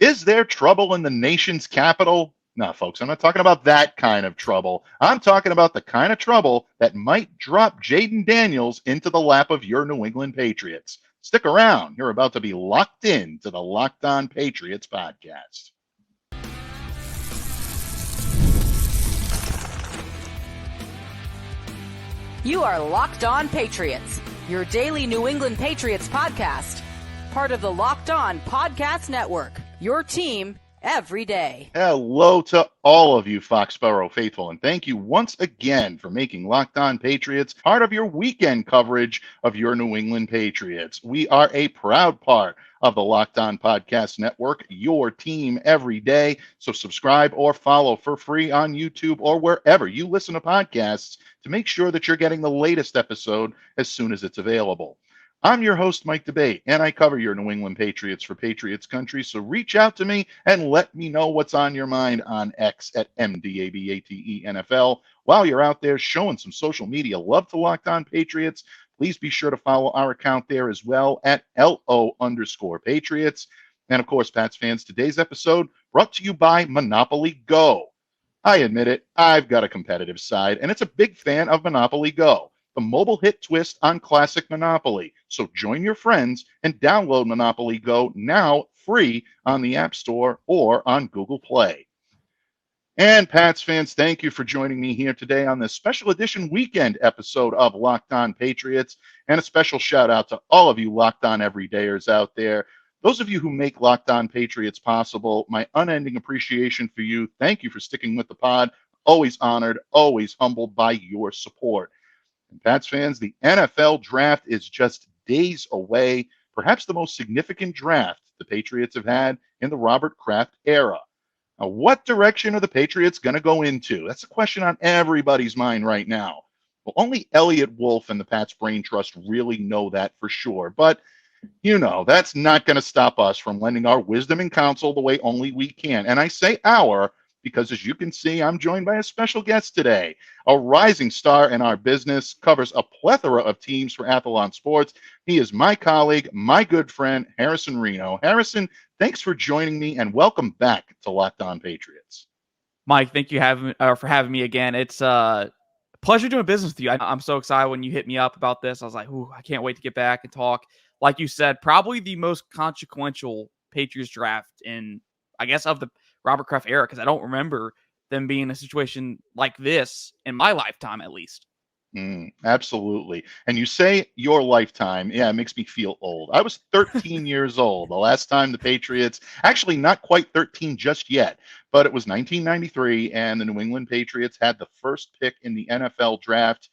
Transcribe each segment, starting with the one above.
Is there trouble in the nation's capital? No, folks, I'm not talking about that kind of trouble. I'm talking about the kind of trouble that might drop Jayden Daniels into the lap of your New England Patriots. Stick around. You're about to be locked in to the Locked On Patriots podcast. You are Locked On Patriots, your daily New England Patriots podcast. Part of the Locked On Podcast Network, your team every day. Hello to all of you Foxborough faithful, and thank you once again for making Locked On Patriots part of your weekend coverage of your New England Patriots. We are a proud part of the Locked On Podcast Network, your team every day. So subscribe or follow for free on YouTube or wherever you listen to podcasts to make sure that you're getting the latest episode as soon as it's available. I'm your host, Mike Debate, and I cover your New England Patriots for Patriots Country, so reach out to me and let me know what's on your mind on X at MDABATENFL. While you're out there showing some social media love to Locked On Patriots, please be sure to follow our account there as well at LO_Patriots. And of course, Pats fans, today's episode brought to you by Monopoly Go. I admit it, I've got a competitive side, and it's a big fan of Monopoly Go, the mobile hit twist on classic Monopoly. So join your friends and download Monopoly Go now free on the App Store or on Google Play. And Pats fans, thank you for joining me here today on this special edition weekend episode of Locked On Patriots. And a special shout out to all of you Locked On Everydayers out there. Those of you who make Locked On Patriots possible, my unending appreciation for you. Thank you for sticking with the pod. Always honored, always humbled by your support. And Pats fans, the NFL draft is just days away, perhaps the most significant draft the Patriots have had in the Robert Kraft era. Now, what direction are the Patriots going to go into? That's a question on everybody's mind right now. Well, only Elliott Wolf and the Pats Brain Trust really know that for sure. But, you know, that's not going to stop us from lending our wisdom and counsel the way only we can. And I say our because, as you can see, I'm joined by a special guest today. A rising star in our business, covers a plethora of teams for Athlon Sports. He is my colleague, my good friend, Harrison Reno. Harrison, thanks for joining me, and welcome back to Locked On Patriots. Mike, thank you for having me again. It's a pleasure doing business with you. I'm so excited when you hit me up about this. I was like, ooh, I can't wait to get back and talk. Like you said, probably the most consequential Patriots draft in, I guess, of the Robert Kraft era, because I don't remember them being in a situation like this in my lifetime, at least. Absolutely. And you say your lifetime. Yeah, it makes me feel old. I was 13 years old the last time the Patriots, actually not quite 13 just yet, but it was 1993, and the New England Patriots had the first pick in the NFL draft,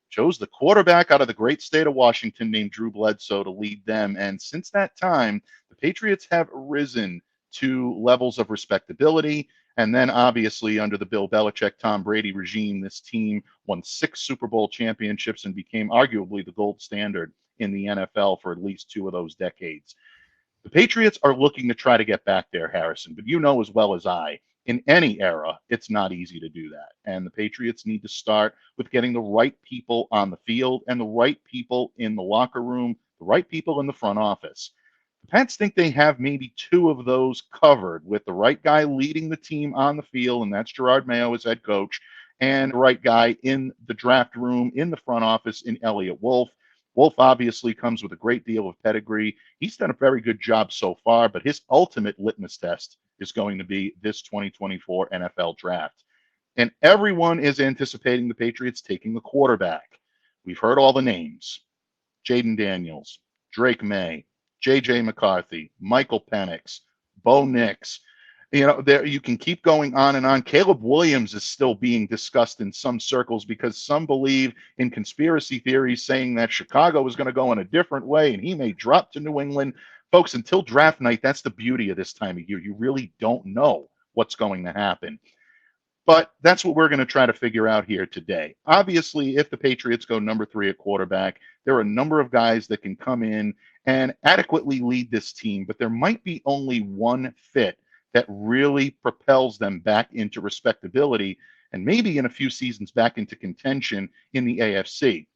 chose the quarterback out of the great state of Washington named Drew Bledsoe to lead them. And since that time, the Patriots have risen to levels of respectability. And then obviously under the Bill Belichick, Tom Brady regime, this team won 6 Super Bowl championships and became arguably the gold standard in the NFL for at least 2 of those decades. The Patriots are looking to try to get back there, Harrison, but you know as well as I, in any era, it's not easy to do that. And the Patriots need to start with getting the right people on the field and the right people in the locker room, the right people in the front office. The Pats think they have maybe 2 of those covered, with the right guy leading the team on the field, and that's Gerard Mayo as head coach, and the right guy in the draft room, in the front office, in Elliott Wolf. Wolf obviously comes with a great deal of pedigree. He's done a very good job so far, but his ultimate litmus test is going to be this 2024 NFL draft. And everyone is anticipating the Patriots taking the quarterback. We've heard all the names: Jayden Daniels, Drake Maye, J.J. McCarthy, Michael Penix, Bo Nix. You know, there you can keep going on and on. Caleb Williams is still being discussed in some circles because some believe in conspiracy theories saying that Chicago is going to go in a different way and he may drop to New England. Folks, until draft night, that's the beauty of this time of year. You really don't know what's going to happen. But that's what we're going to try to figure out here today. Obviously, if the Patriots go number 3 at quarterback, there are a number of guys that can come in and adequately lead this team, but there might be only one fit that really propels them back into respectability and maybe in a few seasons back into contention in the AFC.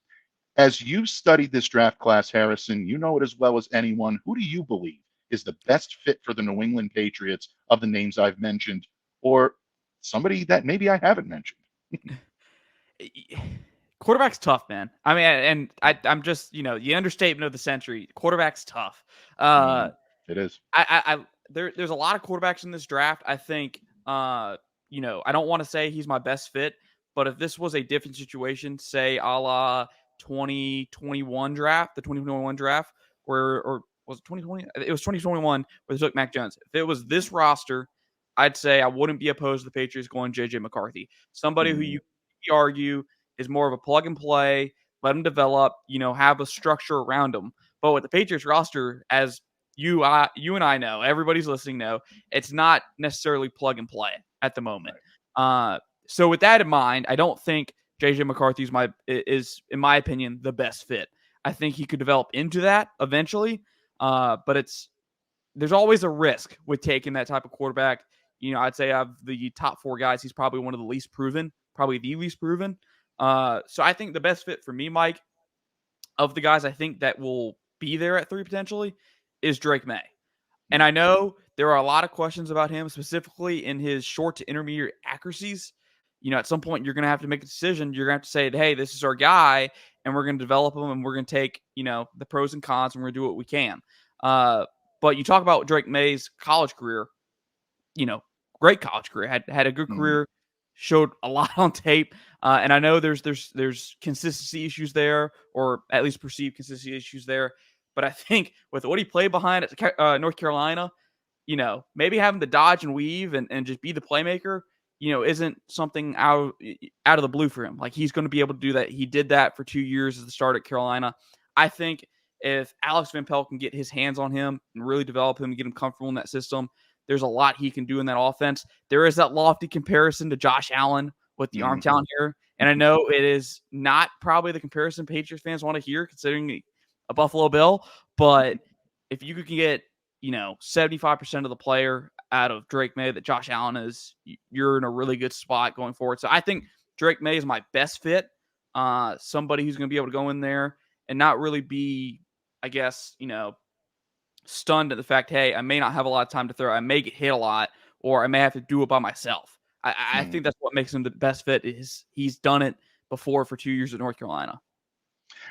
As you've studied this draft class, Harrison, you know it as well as anyone. Who do you believe is the best fit for the New England Patriots of the names I've mentioned, or somebody that maybe I haven't mentioned? Quarterback's tough, man. I mean, and I'm just, the understatement of the century. Quarterback's tough. It is. There's a lot of quarterbacks in this draft. I think, I don't want to say he's my best fit, but if this was a different situation, say a la 2021 draft, the 2021 draft, or was it 2020? It was 2021 where they took Mac Jones. If it was this roster, I'd say I wouldn't be opposed to the Patriots going JJ McCarthy, somebody who you argue is more of a plug and play, let him develop, have a structure around him. But with the Patriots roster, as you and I know, everybody's listening know, it's not necessarily plug and play at the moment. Right. So with that in mind, I don't think JJ McCarthy is, in my opinion, the best fit. I think he could develop into that eventually, but there's always a risk with taking that type of quarterback. I'd say of the top 4 guys, he's probably one of the least proven, probably the least proven. So I think the best fit for me, Mike, of the guys I think that will be there at 3 potentially, is Drake Maye. And I know there are a lot of questions about him, specifically in his short to intermediate accuracies. At some point you're going to have to make a decision. You're going to have to say, hey, this is our guy, and we're going to develop him, and we're going to take, the pros and cons, and we're going to do what we can. But you talk about Drake Maye's college career, great college career, had a good career, showed a lot on tape. And I know there's consistency issues there, or at least perceived consistency issues there. But I think with what he played behind at North Carolina, maybe having to dodge and weave and just be the playmaker, isn't something out of the blue for him. Like, he's going to be able to do that. He did that for 2 years as the start at Carolina. I think if Alex Van Pelt can get his hands on him and really develop him and get him comfortable in that system, there's a lot he can do in that offense. There is that lofty comparison to Josh Allen with the arm talent here. And I know it is not probably the comparison Patriots fans want to hear, considering a Buffalo Bill. But if you could get, 75% of the player out of Drake Maye that Josh Allen is, you're in a really good spot going forward. So I think Drake Maye is my best fit. Somebody who's going to be able to go in there and not really be, I guess, stunned at the fact, hey, I may not have a lot of time to throw. I may get hit a lot, or I may have to do it by myself. I think that's what makes him the best fit. Is he's done it before for 2 years at North Carolina.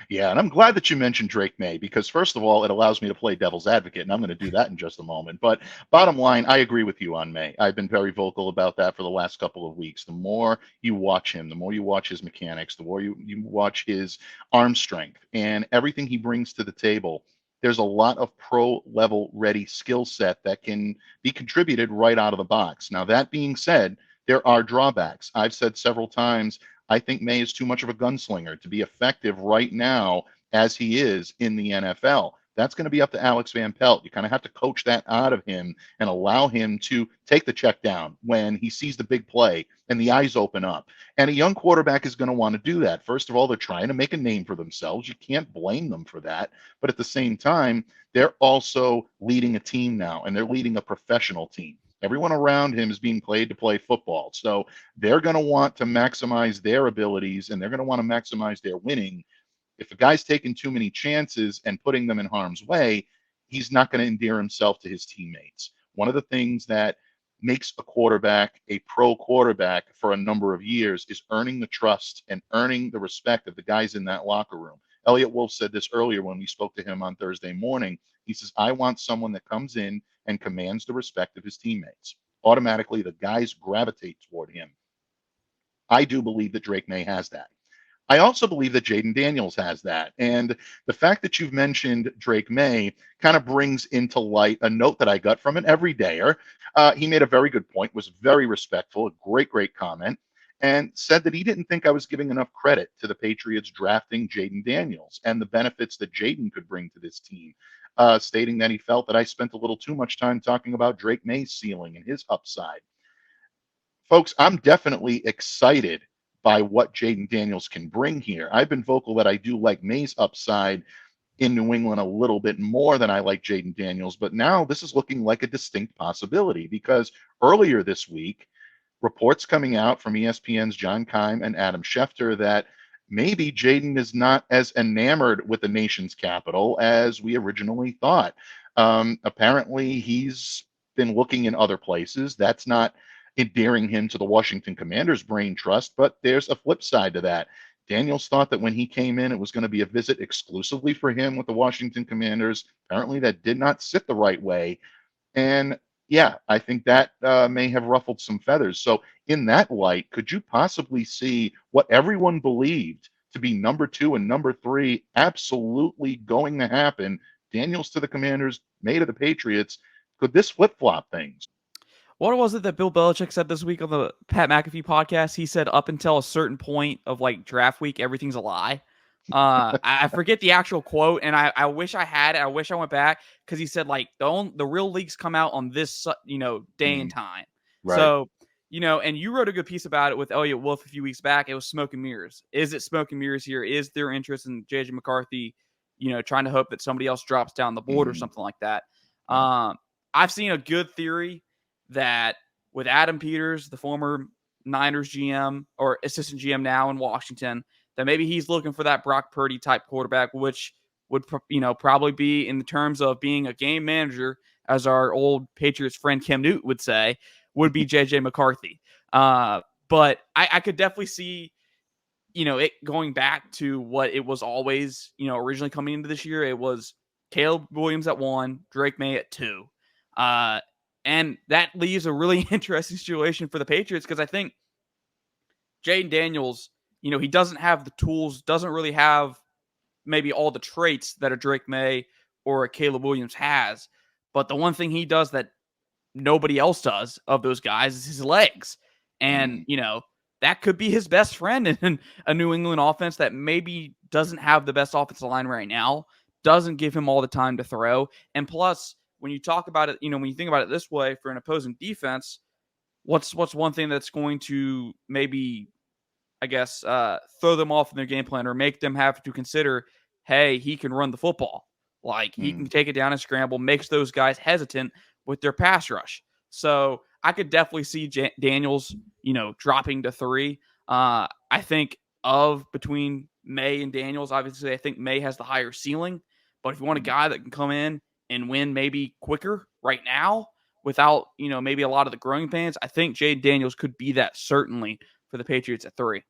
Yeah, and I'm glad that you mentioned Drake Maye, because first of all, it allows me to play devil's advocate, and I'm going to do that in just a moment. But bottom line, I agree with you on Maye. I've been very vocal about that for the last couple of weeks. The more you watch him, the more you watch his mechanics, the more you watch his arm strength and everything he brings to the table, there's a lot of pro level ready skill set that can be contributed right out of the box. Now, that being said, there are drawbacks. I've said several times, I think Maye is too much of a gunslinger to be effective right now as he is in the NFL. That's going to be up to Alex Van Pelt. You kind of have to coach that out of him and allow him to take the check down when he sees the big play and the eyes open up. And a young quarterback is going to want to do that. First of all, they're trying to make a name for themselves. You can't blame them for that. But at the same time, they're also leading a team now, and they're leading a professional team. Everyone around him is being paid to play football. So they're going to want to maximize their abilities, and they're going to want to maximize their winning. If a guy's taking too many chances and putting them in harm's way, he's not going to endear himself to his teammates. One of the things that makes a quarterback a pro quarterback for a number of years is earning the trust and earning the respect of the guys in that locker room. Elliot Wolf said this earlier when we spoke to him on Thursday morning. He says, I want someone that comes in and commands the respect of his teammates. Automatically, the guys gravitate toward him. I do believe that Drake Maye has that. I also believe that Jayden Daniels has that. And the fact that you've mentioned Drake Maye kind of brings into light a note that I got from an everydayer. He made a very good point, was very respectful, a great comment, and said that he didn't think I was giving enough credit to the Patriots drafting Jayden Daniels and the benefits that Jayden could bring to this team, stating that he felt that I spent a little too much time talking about Drake Maye's ceiling and his upside. Folks, I'm definitely excited by what Jayden Daniels can bring here. I've been vocal that I do like Maye's upside in New England a little bit more than I like Jayden Daniels, but now this is looking like a distinct possibility, because earlier this week, reports coming out from ESPN's John Keim and Adam Schefter that maybe Jayden is not as enamored with the nation's capital as we originally thought. Apparently, he's been looking in other places. That's not endearing him to the Washington Commanders brain trust, but there's a flip side to that. Daniels thought that when he came in, it was going to be a visit exclusively for him with the Washington Commanders. Apparently, that did not sit the right way. And yeah, I think that may have ruffled some feathers. So, in that light, could you possibly see what everyone believed to be number 2 and number 3 absolutely going to happen? Daniels to the Commanders, Maye to the Patriots. Could this flip flop things? What was it that Bill Belichick said this week on the Pat McAfee podcast? He said up until a certain point of like draft week, everything's a lie. I forget the actual quote, and I wish I had it. I wish I went back because he said like the real leaks come out on this day and time. Right. So and you wrote a good piece about it with Elliot Wolf a few weeks back. It was smoke and mirrors. Is it smoke and mirrors here? Is there interest in JJ McCarthy? Trying to hope that somebody else drops down the board or something like that. I've seen a good theory that with Adam Peters, the former Niners GM or assistant GM now in Washington, that maybe he's looking for that Brock Purdy type quarterback, which would probably be in the terms of being a game manager, as our old Patriots friend Cam Newton would say, would be JJ McCarthy. But I could definitely see it going back to what it was always originally coming into this year. It was Caleb Williams at 1, Drake Maye at 2. And that leaves a really interesting situation for the Patriots because I think Jayden Daniels, he doesn't have the tools, doesn't really have maybe all the traits that a Drake Maye or a Caleb Williams has. But the one thing he does that nobody else does of those guys is his legs. And, that could be his best friend in a New England offense that maybe doesn't have the best offensive line right now, doesn't give him all the time to throw. And plus, when you talk about it, when you think about it this way for an opposing defense, what's one thing that's going to maybe, I guess, throw them off in their game plan or make them have to consider, hey, he can run the football. Like, he can take it down and scramble, makes those guys hesitant with their pass rush. So I could definitely see Daniels, dropping to 3. I think between Maye and Daniels, obviously, I think Maye has the higher ceiling. But if you want a guy that can come in and win maybe quicker right now without, maybe a lot of the growing pains, I think Jayden Daniels could be that certainly for the Patriots at 3.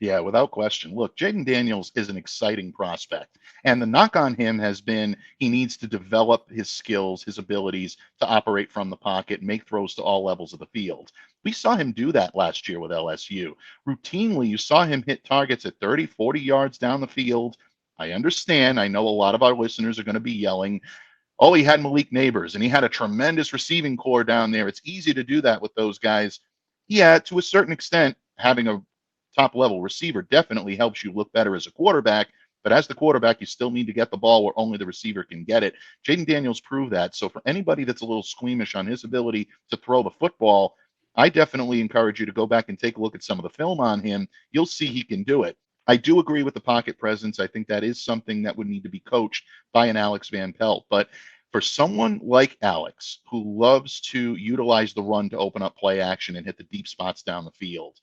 Yeah, without question. Look, Jayden Daniels is an exciting prospect. And the knock on him has been he needs to develop his skills, his abilities to operate from the pocket, make throws to all levels of the field. We saw him do that last year with LSU. Routinely, you saw him hit targets at 30, 40 yards down the field. I understand. I know a lot of our listeners are going to be yelling, oh, he had Malik Neighbors, and he had a tremendous receiving core down there. It's easy to do that with those guys. Yeah, to a certain extent, having a top-level receiver definitely helps you look better as a quarterback, but as the quarterback, you still need to get the ball where only the receiver can get it. Jayden Daniels proved that, so for anybody that's a little squeamish on his ability to throw the football, I definitely encourage you to go back and take a look at some of the film on him. You'll see he can do it. I do agree with the pocket presence. I think that is something that would need to be coached by an Alex Van Pelt, but for someone like Alex, who loves to utilize the run to open up play action and hit the deep spots down the field,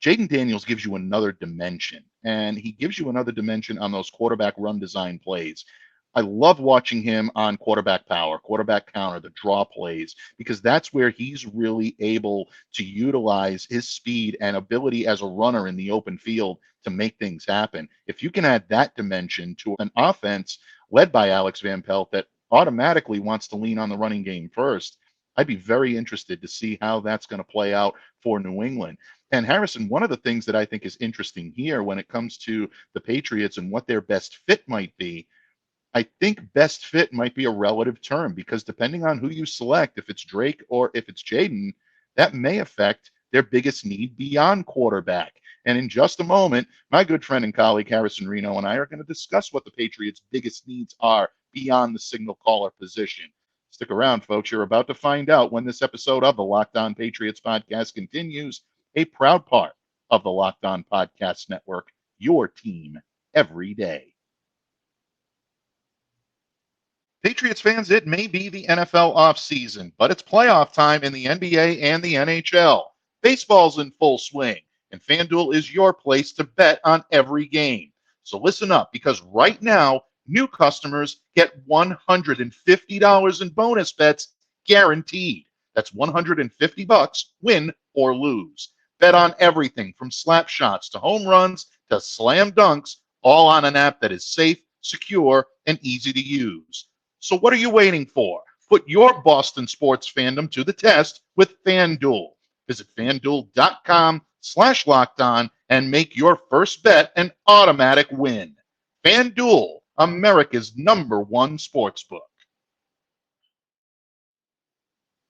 Jayden Daniels gives you another dimension, and he gives you another dimension on those quarterback run design plays. I love watching him on quarterback power, quarterback counter, the draw plays, because that's where he's really able to utilize his speed and ability as a runner in the open field to make things happen. If you can add that dimension to an offense led by Alex Van Pelt that automatically wants to lean on the running game first, I'd be very interested to see how that's going to play out for New England. And Harrison, one of the things that I think is interesting here when it comes to the Patriots and what their best fit might be, I think best fit might be a relative term because depending on who you select, if it's Drake or if it's Jayden, that may affect their biggest need beyond quarterback. And in just a moment, my good friend and colleague Harrison Reno and I are going to discuss what the Patriots' biggest needs are beyond the signal caller position. Stick around, folks. You're about to find out when this episode of the Locked On Patriots podcast continues, a proud part of the Locked On Podcast Network, your team every day. Patriots fans, it may be the NFL offseason, but it's playoff time in the NBA and the NHL. Baseball's in full swing, and FanDuel is your place to bet on every game. So listen up, because right now, New customers get $150 in bonus bets guaranteed. That's $150, win or lose. Bet on everything from slap shots to home runs to slam dunks, all on an app that is safe, secure, and easy to use. So what are you waiting for? Put your Boston sports fandom to the test with FanDuel. Visit FanDuel.com/lockedon and make your first bet an automatic win. FanDuel, America's #1 sportsbook.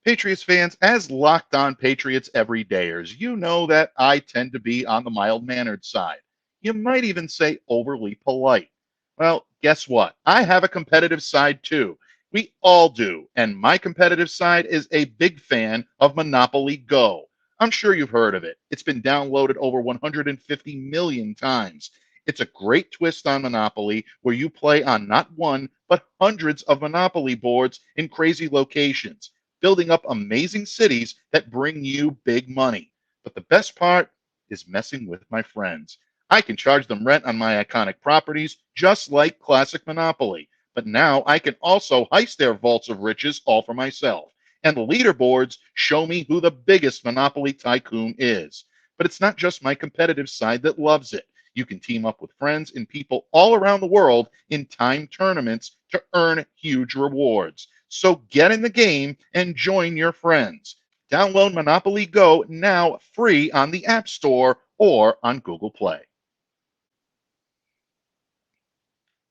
Patriots fans, as Locked On Patriots everydayers, you know that I tend to be on the mild-mannered side. You might even say overly polite. Well, guess what? I have a competitive side too. We all do. And my competitive side is a big fan of Monopoly Go. I'm sure you've heard of it. It's been downloaded over 150 million times. It's a great twist on Monopoly where you play on not one, but hundreds of Monopoly boards in crazy locations, building up amazing cities that bring you big money. But the best part is messing with my friends. I can charge them rent on my iconic properties, just like classic Monopoly. But now I can also heist their vaults of riches all for myself. And the leaderboards show me who the biggest Monopoly tycoon is. But it's not just my competitive side that loves it. You can team up with friends and people all around the world in timed tournaments to earn huge rewards. So get in the game and join your friends. Download Monopoly Go now free on the App Store or on Google Play.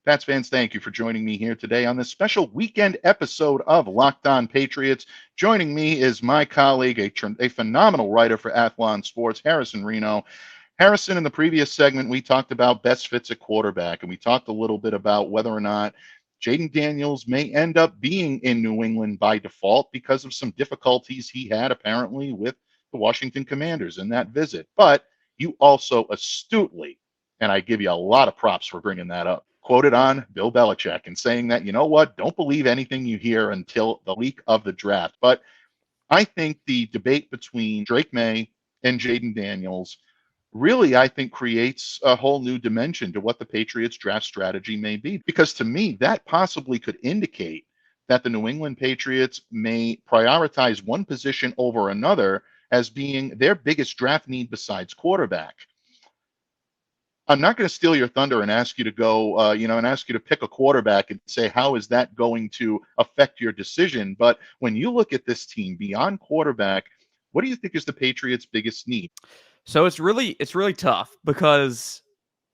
Pats fans, thank you for joining me here today on this special weekend episode of Locked On Patriots. Joining me is my colleague, a phenomenal writer for Athlon Sports, Harrison Reno. Harrison, in the previous segment, we talked about best fits at quarterback, and we talked a little bit about whether or not Jayden Daniels may end up being in New England by default because of some difficulties he had apparently with the Washington Commanders in that visit. But you also astutely, and I give you a lot of props for bringing that up, quoted on Bill Belichick and saying that, you know what, don't believe anything you hear until the week of the draft. But I think the debate between Drake Maye and Jayden Daniels really, I think, creates a whole new dimension to what the Patriots draft strategy may be. Because to me, that possibly could indicate that the New England Patriots may prioritize one position over another as being their biggest draft need besides quarterback. I'm not going to steal your thunder and ask you to go, and ask you to pick a quarterback and say, how is that going to affect your decision? But when you look at this team beyond quarterback, what do you think is the Patriots' biggest need? So it's really tough because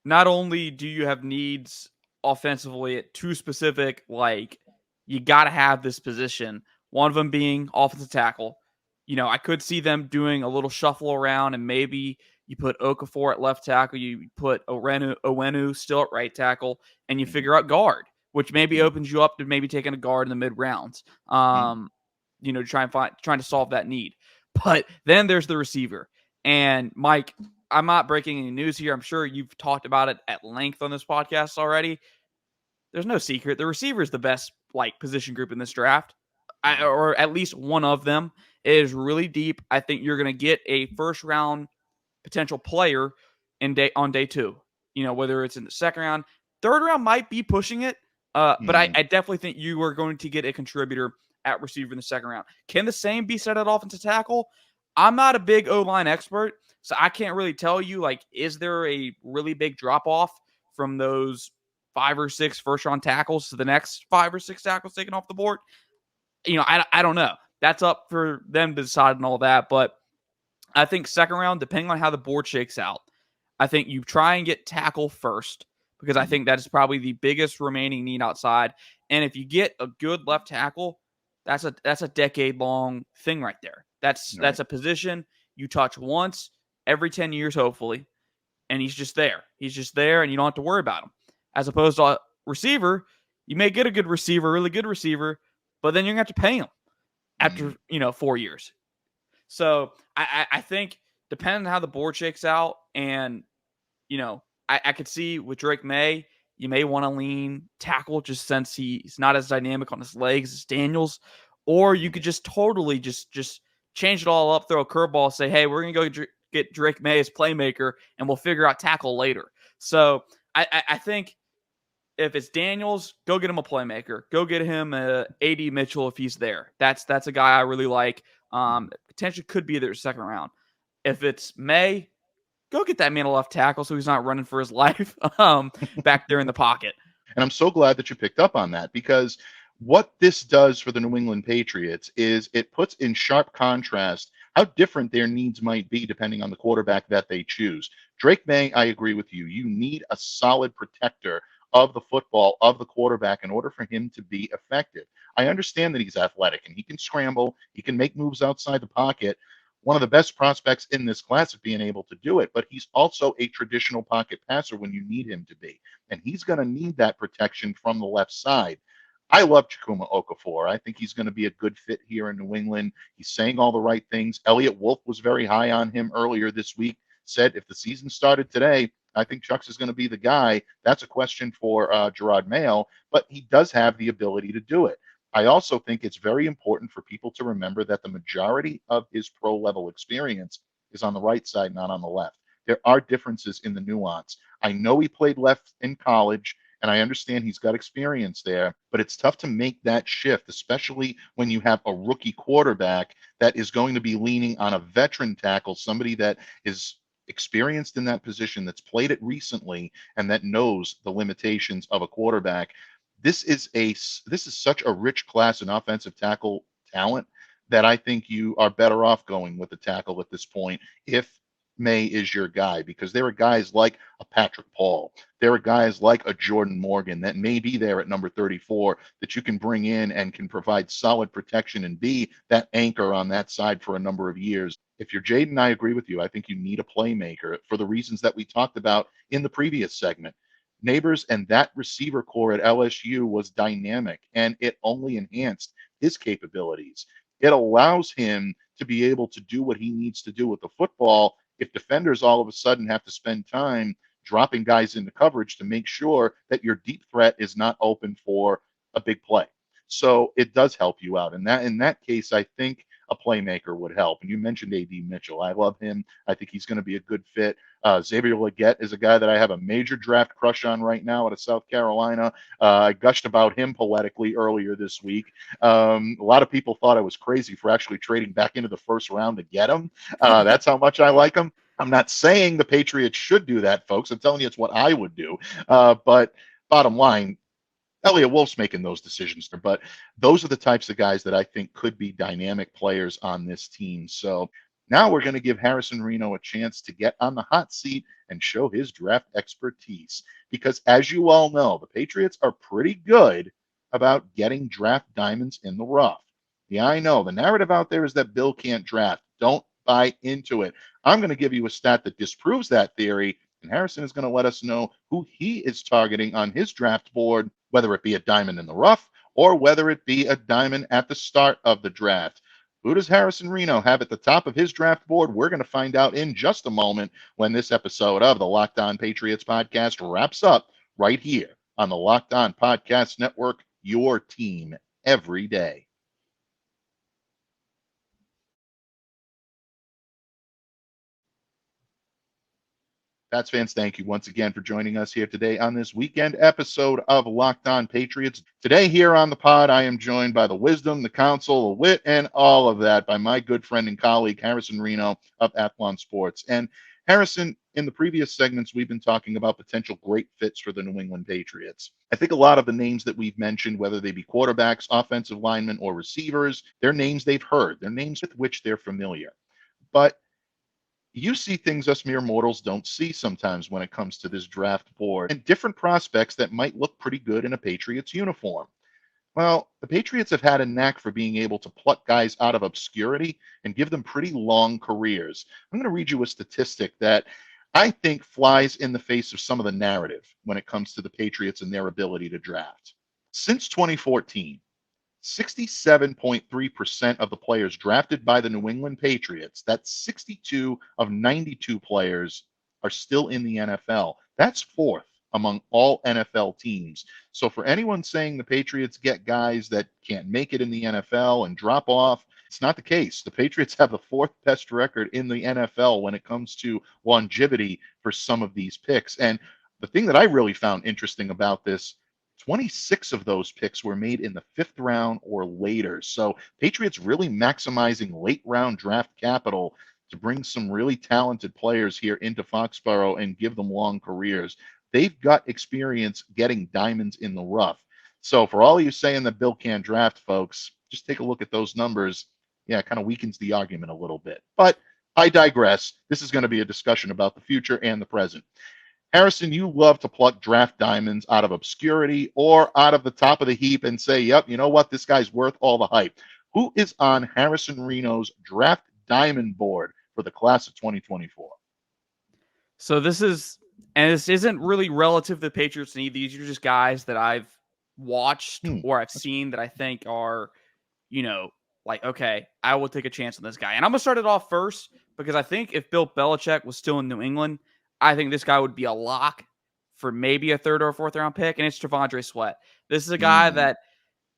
not only do you have needs offensively at two specific, like you got to have this position, one of them being offensive tackle. I could see them doing a little shuffle around and maybe you put Okafor at left tackle, you put Owenu still at right tackle, and you figure out guard, which maybe opens you up to maybe taking a guard in the mid rounds. Trying to solve that need. But then there's the receiver. And Mike, I'm not breaking any news here. I'm sure you've talked about it at length on this podcast already. There's no secret. The receiver is the best position group in this draft, or at least one of them. It is really deep. I think you're going to get a first round potential player on day two. Whether it's in the second round, third round might be pushing it. But I definitely think you are going to get a contributor at receiver in the second round. Can the same be said at offensive tackle? I'm not a big O-line expert, so I can't really tell you, is there a really big drop-off from those 5 or 6 first-round tackles to the next 5 or 6 tackles taken off the board? I don't know. That's up for them to decide and all that, but I think second round, depending on how the board shakes out, I think you try and get tackle first because I think that is probably the biggest remaining need outside. And if you get a good left tackle, that's a decade-long thing right there. That's a position you touch once every 10 years, hopefully, and he's just there. He's just there, and you don't have to worry about him. As opposed to a receiver, you may get a good receiver, really good receiver, but then you're going to have to pay him after 4 years. So I think depending on how the board shakes out, and I could see with Drake Maye, you may want to lean tackle just since he's not as dynamic on his legs as Daniels, or you could just totally just change it all up, throw a curveball, say, hey, we're going to go get Drake Maye as playmaker, and we'll figure out tackle later. So I think if it's Daniels, go get him a playmaker. Go get him A.D. Mitchell if he's there. That's a guy I really like. Potentially could be their second round. If it's Maye, go get that man a left tackle so he's not running for his life back there in the pocket. And I'm so glad that you picked up on that, because what this does for the New England Patriots is it puts in sharp contrast how different their needs might be depending on the quarterback that they choose. Drake Maye, I agree with you. You need a solid protector of the football, of the quarterback, in order for him to be effective. I understand that he's athletic and he can scramble, he can make moves outside the pocket. One of the best prospects in this class of being able to do it, but he's also a traditional pocket passer when you need him to be. And he's going to need that protection from the left side. I love Chukuma Okafor. I think he's going to be a good fit here in New England. He's saying all the right things. Elliot Wolf was very high on him earlier this week, said if the season started today, I think Chucks is going to be the guy. That's a question for Gerard Mayo, but he does have the ability to do it. I also think it's very important for people to remember that the majority of his pro level experience is on the right side, not on the left. There are differences in the nuance. I know he played left in college, and I understand he's got experience there, but it's tough to make that shift, especially when you have a rookie quarterback that is going to be leaning on a veteran tackle, somebody that is experienced in that position, that's played it recently, and that knows the limitations of a quarterback. This is such a rich class in offensive tackle talent that I think you are better off going with the tackle at this point if Maye is your guy, because there are guys like a Patrick Paul, there are guys like a Jordan Morgan that may be there at number 34 that you can bring in and can provide solid protection and be that anchor on that side for a number of years. If you're Jayden, I agree with you. I think you need a playmaker for the reasons that we talked about in the previous segment. Neighbors and that receiver core at LSU was dynamic, and it only enhanced his capabilities. It allows him to be able to do what he needs to do with the football if defenders all of a sudden have to spend time dropping guys into coverage to make sure that your deep threat is not open for a big play. So it does help you out. And in that case, I think a playmaker would help. And you mentioned A.D. Mitchell. I love him. I think he's going to be a good fit. Xavier Legette is a guy that I have a major draft crush on right now out of South Carolina. I gushed about him poetically earlier this week. A lot of people thought I was crazy for actually trading back into the first round to get him. That's how much I like him. I'm not saying the Patriots should do that, folks. I'm telling you it's what I would do. But bottom line, Elliot Wolf's making those decisions, but those are the types of guys that I think could be dynamic players on this team. So now we're going to give Harrison Reno a chance to get on the hot seat and show his draft expertise. Because as you all know, the Patriots are pretty good about getting draft diamonds in the rough. Yeah, I know. The narrative out there is that Bill can't draft. Don't buy into it. I'm going to give you a stat that disproves that theory, and Harrison is going to let us know who he is targeting on his draft board, whether it be a diamond in the rough or whether it be a diamond at the start of the draft. Who does Harrison Reno have at the top of his draft board? We're going to find out in just a moment when this episode of the Locked On Patriots podcast wraps up right here on the Locked On Podcast Network, your team every day. Pats fans, thank you once again for joining us here today on this weekend episode of Locked On Patriots. Today here on the pod, I am joined by the wisdom, the counsel, the wit, and all of that by my good friend and colleague, Harrison Reno of Athlon Sports. And Harrison, in the previous segments, we've been talking about potential great fits for the New England Patriots. I think a lot of the names that we've mentioned, whether they be quarterbacks, offensive linemen, or receivers, they're names they've heard. They're names with which they're familiar. But you see things us mere mortals don't see sometimes when it comes to this draft board, and different prospects that might look pretty good in a Patriots uniform. Well, the Patriots have had a knack for being able to pluck guys out of obscurity and give them pretty long careers. I'm going to read you a statistic that I think flies in the face of some of the narrative when it comes to the Patriots and their ability to draft. Since 2014, 67.3% of the players drafted by the New England Patriots, that's 62 of 92 players, are still in the NFL. That's fourth among all NFL teams. So for anyone saying the Patriots get guys that can't make it in the NFL and drop off, it's not the case. The Patriots have the fourth best record in the NFL when it comes to longevity for some of these picks. And the thing that I really found interesting about this, 26 of those picks were made in the 5th round or later. So Patriots really maximizing late round draft capital to bring some really talented players here into Foxborough and give them long careers. They've got experience getting diamonds in the rough. So for all of you saying that Bill can't draft, folks, just take a look at those numbers. Yeah, it kind of weakens the argument a little bit. But I digress. This is going to be a discussion about the future and the present. Harrison, you love to pluck draft diamonds out of obscurity or out of the top of the heap and say, yep, you know what? This guy's worth all the hype. Who is on Harrison Reno's draft diamond board for the class of 2024? So this isn't really relative to the Patriots need. These are just guys that I've watched or I've seen that I think are, like, okay, I will take a chance on this guy. And I'm going to start it off first because I think if Bill Belichick was still in New England, I think this guy would be a lock for maybe a 3rd or 4th round pick, and it's T'Vondre Sweat. This is a guy that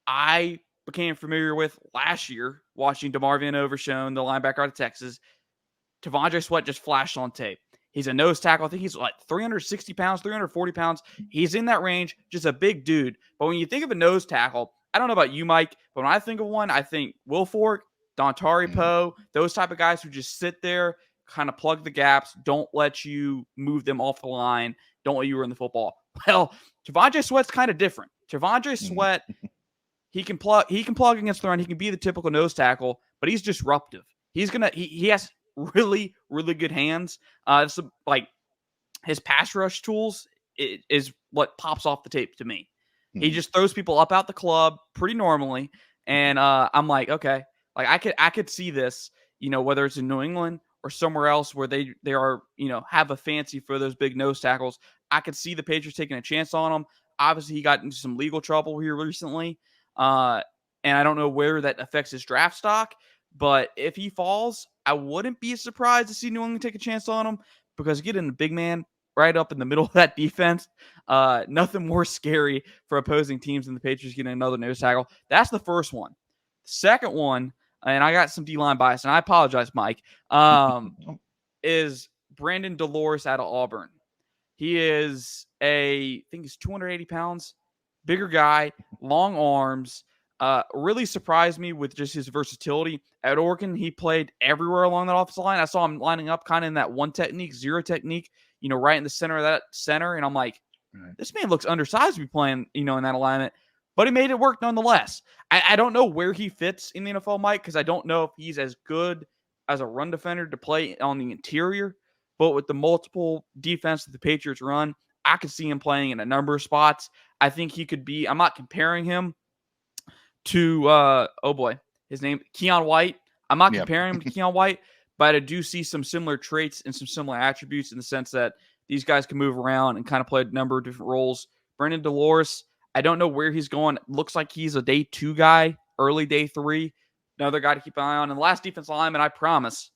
I became familiar with last year watching DeMarvion Overshown, the linebacker out of Texas. T'Vondre Sweat just flashed on tape. He's a nose tackle. I think he's like 360 pounds, 340 pounds. He's in that range, just a big dude. But when you think of a nose tackle, I don't know about you, Mike, but when I think of one, I think Will Fork, Dontari Poe, those type of guys who just sit there, kind of plug the gaps, don't let you move them off the line, don't let you run the football. Well, T'Vondre Sweat's kind of different. T'Vondre Sweat, he can plug against the run. He can be the typical nose tackle, but he's disruptive. He has really, really good hands. Like his pass rush tools is what pops off the tape to me. He just throws people up out the club pretty normally, and I'm like, okay, like I could see this, whether it's in New England or somewhere else where they are, have a fancy for those big nose tackles. I could see the Patriots taking a chance on him. Obviously, he got into some legal trouble here recently, and I don't know where that affects his draft stock. But if he falls, I wouldn't be surprised to see New England take a chance on him because getting a big man right up in the middle of that defense, nothing more scary for opposing teams than the Patriots getting another nose tackle. That's the first one. Second one, and I got some D-line bias, and I apologize, Mike, is Brandon Dolores out of Auburn. He is I think he's 280 pounds, bigger guy, long arms, really surprised me with just his versatility. At Oregon, he played everywhere along that offensive line. I saw him lining up kind of in that one technique, zero technique, right in the center of that center, and I'm like, this man looks undersized to be playing, in that alignment. But he made it work nonetheless. I don't know where he fits in the NFL, Mike, because I don't know if he's as good as a run defender to play on the interior. But with the multiple defense that the Patriots run, I could see him playing in a number of spots. I think he could be – I'm not comparing him to his name, Keon White. I'm not comparing him to Keon White, but I do see some similar traits and some similar attributes in the sense that these guys can move around and kind of play a number of different roles. Brandon Dolores – I don't know where he's going. Looks like he's a day 2 guy, early day 3. Another guy to keep an eye on. And the last defense lineman, I promise,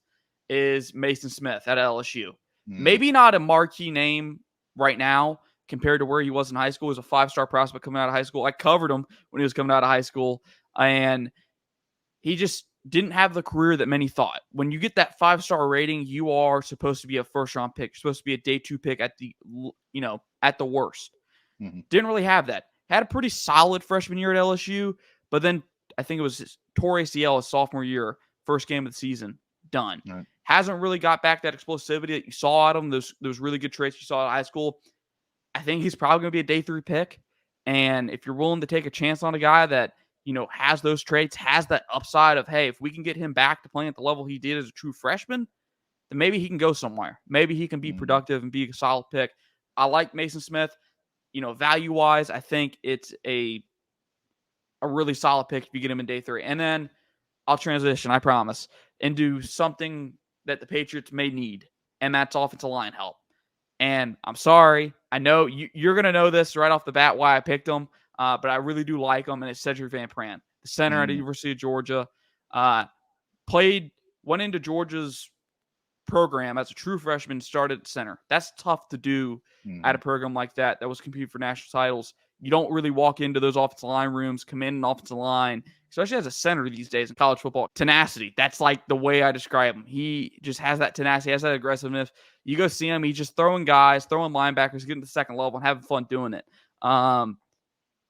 is Mason Smith at LSU. Maybe not a marquee name right now compared to where he was in high school. He was a 5-star prospect coming out of high school. I covered him when he was coming out of high school. And he just didn't have the career that many thought. When you get that 5-star rating, you are supposed to be a first-round pick. You're supposed to be a day 2 pick at the worst. Didn't really have that. Had a pretty solid freshman year at LSU, but then I think it was his tore ACL his sophomore year, first game of the season, done. Right. Hasn't really got back that explosivity that you saw at him, those really good traits you saw at high school. I think he's probably going to be a day 3 pick. And if you're willing to take a chance on a guy that, has those traits, has that upside of, hey, if we can get him back to playing at the level he did as a true freshman, then maybe he can go somewhere. Maybe he can be productive and be a solid pick. I like Mason Smith. Value-wise, I think it's a really solid pick if you get him in day 3. And then I'll transition, I promise, into something that the Patriots may need, and that's offensive line help. And I'm sorry, I know you're going to know this right off the bat why I picked him, but I really do like him, and it's Cedric Van Pran, the center at the University of Georgia. Went into Georgia's program as a true freshman, started at center. That's tough to do at a program like that was competing for national titles. You don't really walk into those offensive line rooms, command an offensive line, especially as a center these days in college football. Tenacity. That's like the way I describe him. He just has that tenacity, has that aggressiveness. You go see him, he's just throwing guys, throwing linebackers, getting to the second level and having fun doing it.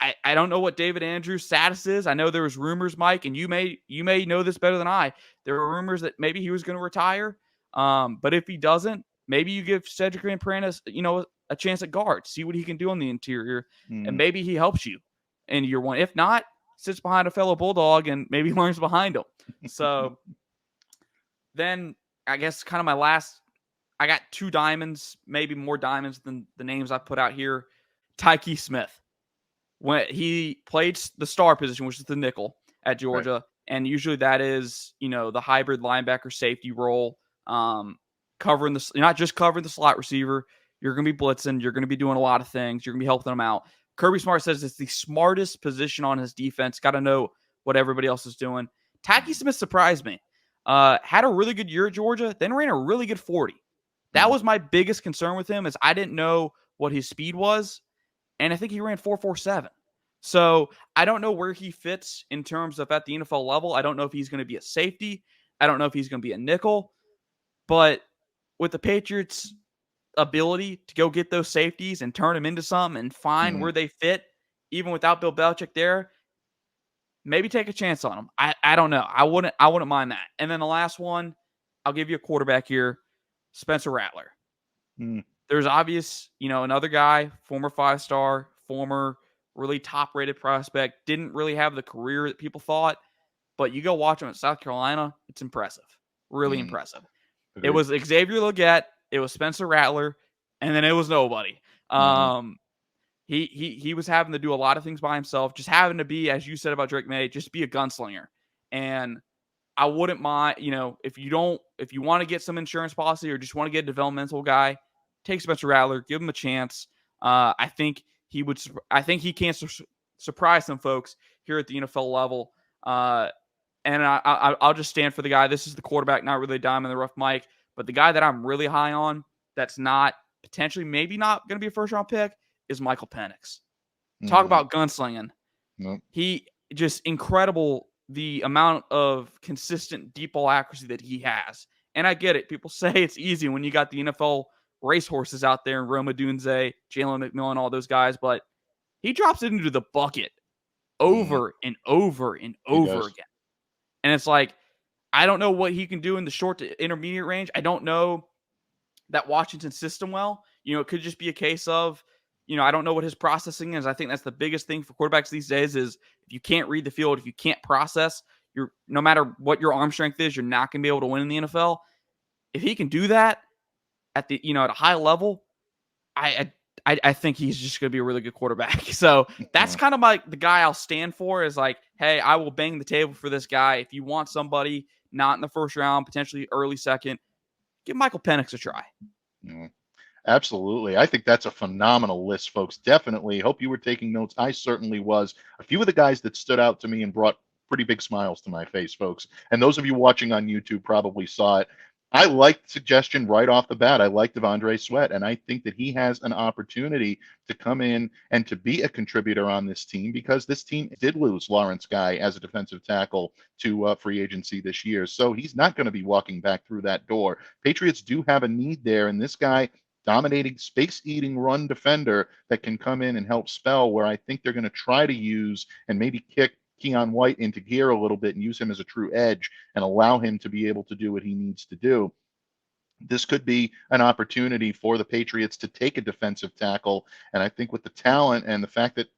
I don't know what David Andrews' status is. I know there was rumors, Mike, and you may know this better than I. There were rumors that maybe he was going to retire. But if he doesn't, maybe you give Cedric Van Prantis, a chance at guard, see what he can do on the interior, and maybe he helps you in year one. If not, sits behind a fellow Bulldog and maybe learns behind him. So then I guess kind of my last, I got 2 diamonds, maybe more diamonds than the names I put out here. Tyke Smith. When he played the star position, which is the nickel at Georgia, right. And usually that is, the hybrid linebacker safety role, covering you're not just covering the slot receiver. You're going to be blitzing. You're going to be doing a lot of things. You're going to be helping them out. Kirby Smart says it's the smartest position on his defense. Got to know what everybody else is doing. Tyke Smith surprised me. Had a really good year at Georgia, then ran a really good 40. That was my biggest concern with him, is I didn't know what his speed was. And I think he ran 4.47. So I don't know where he fits in terms of at the NFL level. I don't know if he's going to be a safety. I don't know if he's going to be a nickel. But with the Patriots' ability to go get those safeties and turn them into something and find where they fit, even without Bill Belichick there, maybe take a chance on them. I don't know. I wouldn't mind that. And then the last one, I'll give you a quarterback here, Spencer Rattler. There's obvious, another guy, former 5-star, former really top-rated prospect, didn't really have the career that people thought, but you go watch him at South Carolina, it's impressive. Really impressive. Agreed. It was Xavier Legette, it was Spencer Rattler, and then it was nobody. He was having to do a lot of things by himself, just having to be, as you said about Drake Maye, just be a gunslinger. And I wouldn't mind, if you want to get some insurance policy or just want to get a developmental guy, take Spencer Rattler, give him a chance. I think he can surprise some folks here at the NFL level. And I'll just stand for the guy. This is the quarterback, not really a dime in the rough, Mike, but the guy that I'm really high on that's not potentially maybe not going to be a first-round pick is Michael Penix. Talk about gunslinging. He just incredible, the amount of consistent deep ball accuracy that he has. And I get it. People say it's easy when you got the NFL racehorses out there and Rome Odunze, Jalen McMillan, all those guys, but he drops it into the bucket over and over and over again. And it's like, I don't know what he can do in the short to intermediate range. I don't know that Washington system well. It could just be a case of, I don't know what his processing is. I think that's the biggest thing for quarterbacks these days is if you can't read the field, if you can't process, no matter what your arm strength is, you're not going to be able to win in the NFL. If he can do that at the, at a high level, I think he's just going to be a really good quarterback. So that's kind of the guy I'll stand for is like, hey, I will bang the table for this guy. If you want somebody not in the first round, potentially early second, give Michael Penix a try. Absolutely. I think that's a phenomenal list, folks. Definitely. Hope you were taking notes. I certainly was. A few of the guys that stood out to me and brought pretty big smiles to my face, folks. And those of you watching on YouTube probably saw it. I liked the suggestion right off the bat. I like Devondre Sweat, and I think that he has an opportunity to come in and to be a contributor on this team because this team did lose Lawrence Guy as a defensive tackle to free agency this year. So he's not going to be walking back through that door. Patriots do have a need there, and this guy, dominating, space-eating run defender that can come in and help spell, where I think they're going to try to use and maybe kick Keon White into gear a little bit and use him as a true edge and allow him to be able to do what he needs to do. This could be an opportunity for the Patriots to take a defensive tackle. And I think with the talent and the fact that,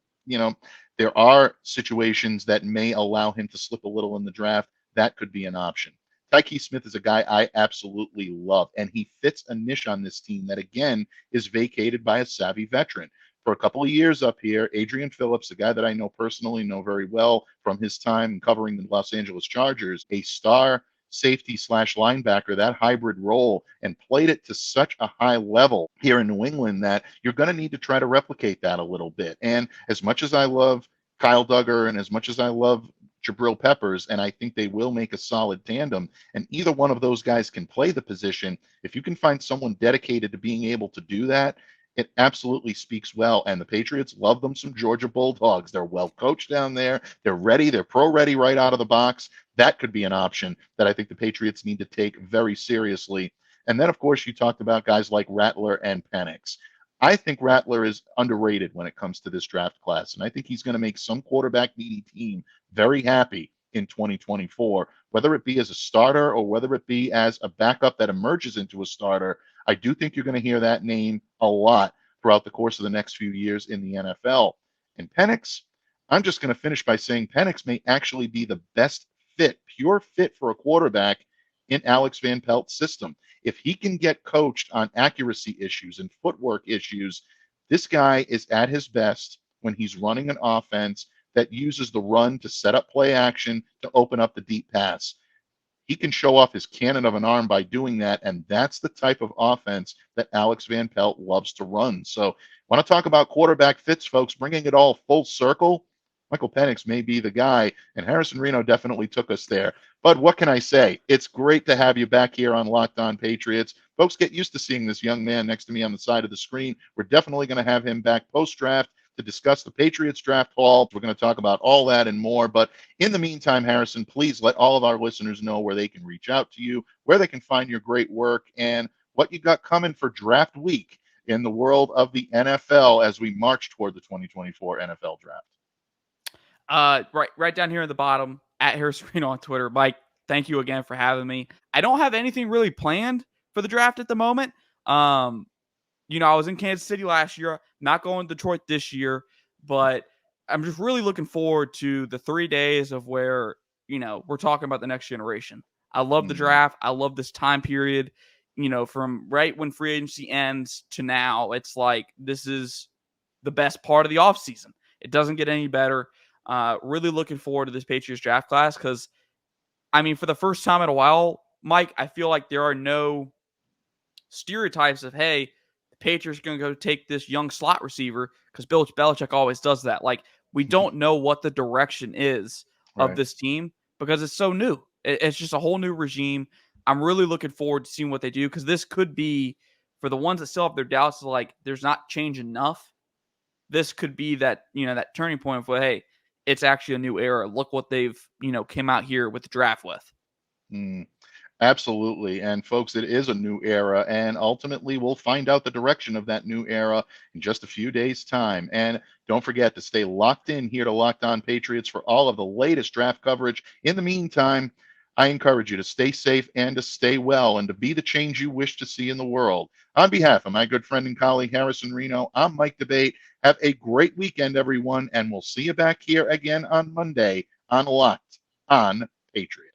there are situations that may allow him to slip a little in the draft, that could be an option. Tyke Smith is a guy I absolutely love, and he fits a niche on this team that, again, is vacated by a savvy veteran. For a couple of years up here, Adrian Phillips, a guy that I know personally, know very well from his time covering the Los Angeles Chargers, a star safety / linebacker, that hybrid role, and played it to such a high level here in New England that you're going to need to try to replicate that a little bit. And as much as I love Kyle Duggar and as much as I love Jabril Peppers, and I think they will make a solid tandem, and either one of those guys can play the position, if you can find someone dedicated to being able to do that, it absolutely speaks well. And the Patriots love them some Georgia Bulldogs. They're well coached down there. They're ready. They're pro-ready right out of the box. That could be an option that I think the Patriots need to take very seriously. And then, of course, you talked about guys like Rattler and Penix. I think Rattler is underrated when it comes to this draft class, and I think he's going to make some quarterback needy team very happy in 2024, whether it be as a starter or whether it be as a backup that emerges into a starter. I do think you're going to hear that name a lot throughout the course of the next few years in the NFL. And Penix, I'm just going to finish by saying Penix may actually be the best fit, pure fit for a quarterback in Alex Van Pelt's system. If he can get coached on accuracy issues and footwork issues, this guy is at his best when he's running an offense that uses the run to set up play action to open up the deep pass. He can show off his cannon of an arm by doing that, and that's the type of offense that Alex Van Pelt loves to run. So, want to talk about quarterback fits, folks, bringing it all full circle? Michael Penix may be the guy, and Harrison Reno definitely took us there. But what can I say? It's great to have you back here on Locked On Patriots. Folks, get used to seeing this young man next to me on the side of the screen. We're definitely going to have him back post-draft to discuss the Patriots draft haul. We're going to talk about all that and more. But in the meantime, Harrison, please let all of our listeners know where they can reach out to you, where they can find your great work, and what you got coming for draft week in the world of the NFL as we march toward the 2024 NFL draft. Right down here at the bottom, at Harrison Reno on Twitter. Mike, thank you again for having me. I don't have anything really planned for the draft at the moment. I was in Kansas City last year, not going to Detroit this year, but I'm just really looking forward to the 3 days of where, we're talking about the next generation. I love the draft. I love this time period, from right when free agency ends to now. It's like, this is the best part of the offseason. It doesn't get any better. Really looking forward to this Patriots draft class because, for the first time in a while, Mike, I feel like there are no stereotypes of, hey, the Patriots are going to go take this young slot receiver because Bill Belichick always does that. Like, we don't know what the direction is of this team because it's so new. It's just a whole new regime. I'm really looking forward to seeing what they do because this could be, for the ones that still have their doubts, like there's not change enough. This could be that, that turning point of, hey, it's actually a new era. Look what they've, came out here with the draft with. Absolutely. And folks, it is a new era. And ultimately, we'll find out the direction of that new era in just a few days' time. And don't forget to stay locked in here to Locked On Patriots for all of the latest draft coverage. In the meantime, I encourage you to stay safe and to stay well and to be the change you wish to see in the world. On behalf of my good friend and colleague, Harrison Reno, I'm Mike Debate. Have a great weekend, everyone. And we'll see you back here again on Monday on Locked On Patriots.